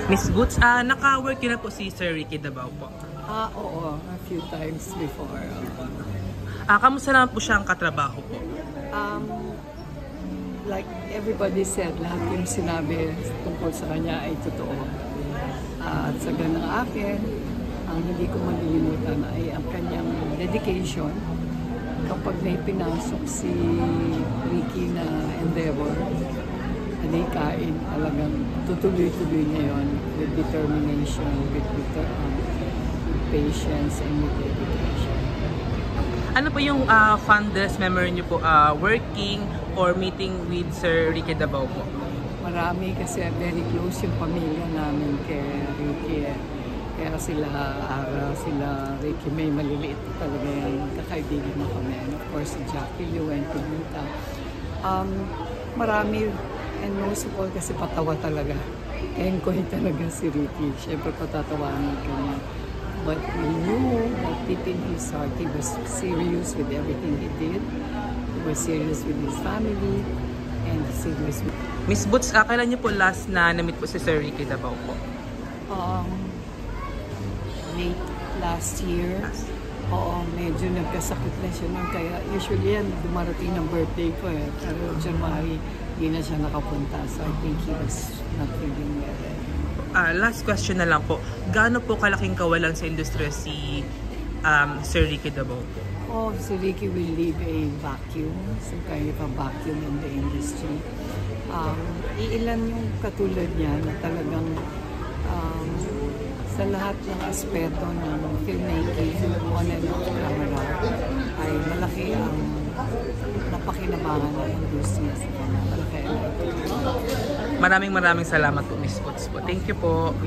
Miss Boots, naka-work yun na po si Sir Ricky Dabao po. Oo, a few times before. Kamusta naman po siyang katrabaho po? Like everybody said, lahat yung sinabi tungkol sa kanya ay totoo. At sa ganang akin, ang hindi ko malilimutan ay ang kanyang dedication. Kapag may pinasok si Ricky na endeavor, kain, talagang tutuloy-tuloy niya yun with determination, with patience, and with dedication. Ano po yung fondest memory niyo po working or meeting with Sir Ricky Dabao po? Marami kasi very close yung pamilya namin kay Ricky. Kaya sila Ricky, may maliliit talaga yung kakaibigan na kami. And of course, si Jackie Liu and Pinita. Marami, and most of all kasi patawa talaga. Enjoy talaga si Ricky. Siyempre patatawanan ka niya. But we knew that deep in his heart, he was serious with everything he did. He was serious with his family, and serious with... Miss Boots, kailan niyo po last na na-meet po si Sir Ricky Dabao po? Late last year. Oo, medyo nagkasakit na siya nun. Kaya usually yan, dumarating ng birthday ko eh. Pero January, hindi na siya nakapunta. So I think he was not feeling well. Last question na lang po. Gaano po kalaking kawalan sa industriya si Sir Ricky Dabao po? Si Ricky will leave a vacuum, some kind of a vacuum in the industry. Iilan yung katulad niya na talagang sa lahat ng aspeto ng filmmaking, on and off camera, ay malaki ang napakinabangan ng industriya sa kanya. Malaki. Maraming salamat po, Miss Boots po. Thank you po.